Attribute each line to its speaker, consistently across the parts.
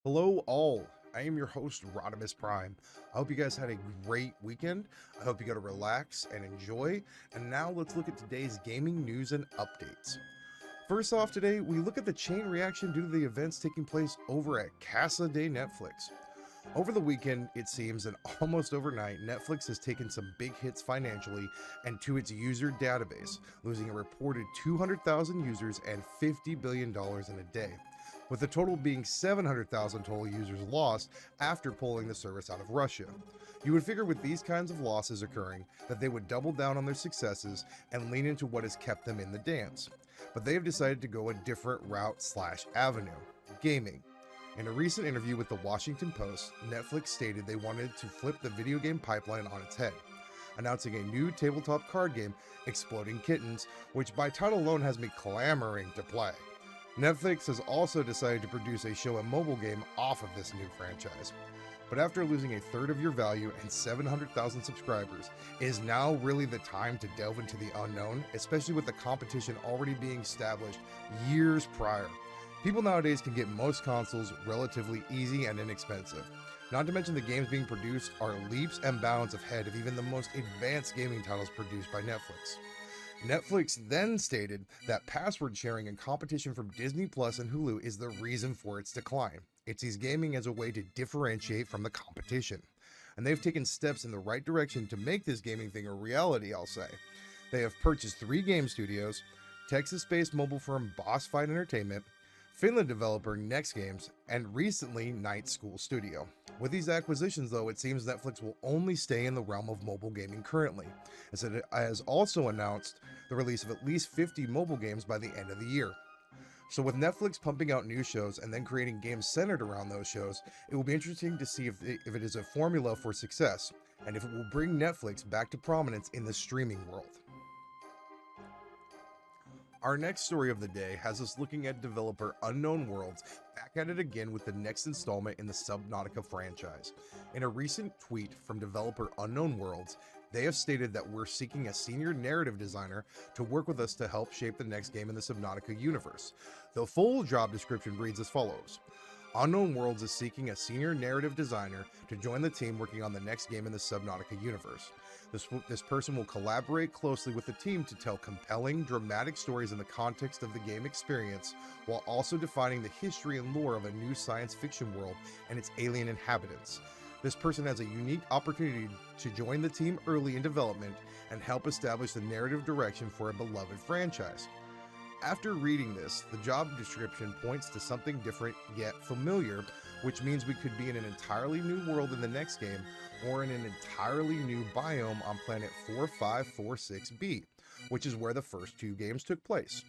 Speaker 1: Hello all, I am your host Rodimus Prime. I hope you guys had a great weekend. I hope you got to relax and enjoy. And now let's look at today's gaming news and updates. First off today, we look at the chain reaction due to the events taking place over at Casa de Netflix. Over the weekend, it seems, and almost overnight, Netflix has taken some big hits financially and to its user database, losing a reported 200,000 users and $50 billion in a day, with the total being 700,000 total users lost after pulling the service out of Russia. You would figure with these kinds of losses occurring that they would double down on their successes and lean into what has kept them in the dance. But they have decided to go a different route/avenue: gaming. In a recent interview with the Washington Post, Netflix stated they wanted to flip the video game pipeline on its head, announcing a new tabletop card game, Exploding Kittens, which by title alone has me clamoring to play. Netflix has also decided to produce a show and mobile game off of this new franchise. But after losing a third of your value and 700,000 subscribers, it is now really the time to delve into the unknown, especially with the competition already being established years prior. People nowadays can get most consoles relatively easy and inexpensive. Not to mention the games being produced are leaps and bounds ahead of even the most advanced gaming titles produced by Netflix. Netflix then stated that password sharing and competition from Disney Plus and Hulu is the reason for its decline. It sees gaming as a way to differentiate from the competition. And they've taken steps in the right direction to make this gaming thing a reality, I'll say. They have purchased 3 game studios, Texas-based mobile firm Boss Fight Entertainment, Finland developer Next Games, and recently Night School Studio. With these acquisitions though, it seems Netflix will only stay in the realm of mobile gaming currently, as it has also announced the release of at least 50 mobile games by the end of the year. So with Netflix pumping out new shows and then creating games centered around those shows, it will be interesting to see if it is a formula for success, and if it will bring Netflix back to prominence in the streaming world. Our next story of the day has us looking at developer Unknown Worlds back at it again with the next installment in the Subnautica franchise. In a recent tweet from developer Unknown Worlds, they have stated that we're seeking a senior narrative designer to work with us to help shape the next game in the Subnautica universe. The full job description reads as follows: Unknown Worlds is seeking a senior narrative designer to join the team working on the next game in the Subnautica universe. This person will collaborate closely with the team to tell compelling, dramatic stories in the context of the game experience, while also defining the history and lore of a new science fiction world and its alien inhabitants. This person has a unique opportunity to join the team early in development and help establish the narrative direction for a beloved franchise. After reading this, the job description points to something different yet familiar, which means we could be in an entirely new world in the next game, or in an entirely new biome on planet 4546b, which is where the first 2 games took place.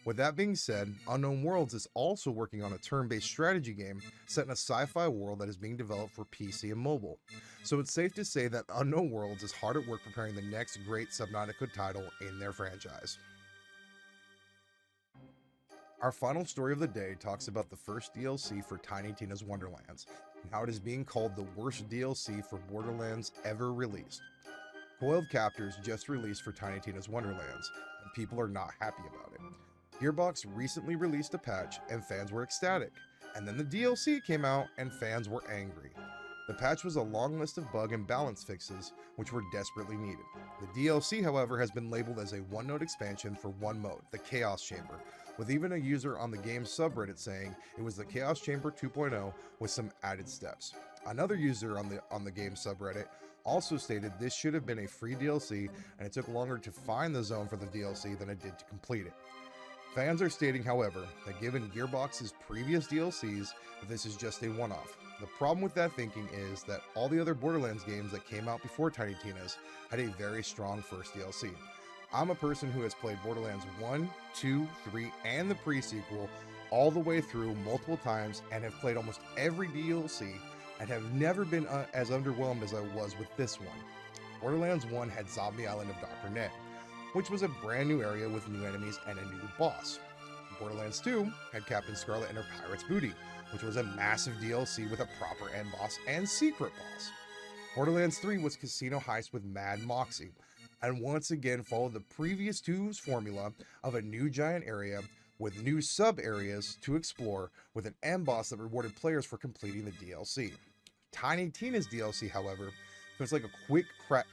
Speaker 1: With that being said, Unknown Worlds is also working on a turn-based strategy game set in a sci-fi world that is being developed for PC and mobile. So it's safe to say that Unknown Worlds is hard at work preparing the next great Subnautica title in their franchise. Our final story of the day talks about the first DLC for Tiny Tina's Wonderlands, and how it is being called the worst DLC for Borderlands ever released. Coiled Captors just released for Tiny Tina's Wonderlands, and people are not happy about it. Gearbox recently released a patch, and fans were ecstatic, and then the DLC came out, and fans were angry. The patch was a long list of bug and balance fixes, which were desperately needed. The DLC, however, has been labeled as a one-note expansion for one mode, the Chaos Chamber, with even a user on the game's subreddit saying it was the Chaos Chamber 2.0 with some added steps. Another user on the game subreddit also stated this should have been a free DLC and it took longer to find the zone for the DLC than it did to complete it. Fans are stating, however, that given Gearbox's previous DLCs, this is just a one-off. The problem with that thinking is that all the other Borderlands games that came out before Tiny Tina's had a very strong first DLC. I'm a person who has played Borderlands 1, 2, 3, and the pre-sequel all the way through multiple times and have played almost every DLC and have never been as underwhelmed as I was with this one. Borderlands 1 had Zombie Island of Dr. Ned, which was a brand new area with new enemies and a new boss. Borderlands 2 had Captain Scarlet and her Pirate's Booty, which was a massive DLC with a proper end boss and secret boss. Borderlands 3 was Casino Heist with Mad Moxie, and once again followed the previous two's formula of a new giant area with new sub areas to explore with an end boss that rewarded players for completing the DLC. Tiny Tina's DLC, however, feels like a quick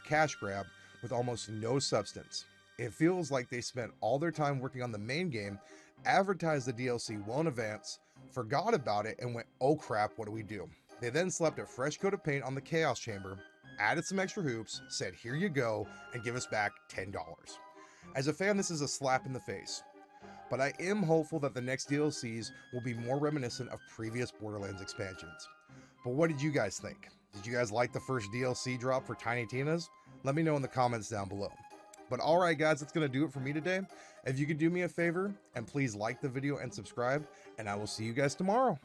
Speaker 1: cash grab with almost no substance. It feels like they spent all their time working on the main game, advertised the DLC well in advance, forgot about it, and went, oh crap, what do we do? They then slapped a fresh coat of paint on the Chaos Chamber, added some extra hoops, said here you go, and give us back $10. As a fan, this is a slap in the face, but I am hopeful that the next DLCs will be more reminiscent of previous Borderlands expansions. But what did you guys think? Did you guys like the first DLC drop for Tiny Tina's? Let me know in the comments down below. But alright guys, that's going to do it for me today. If you could do me a favor, and please like the video and subscribe, and I will see you guys tomorrow.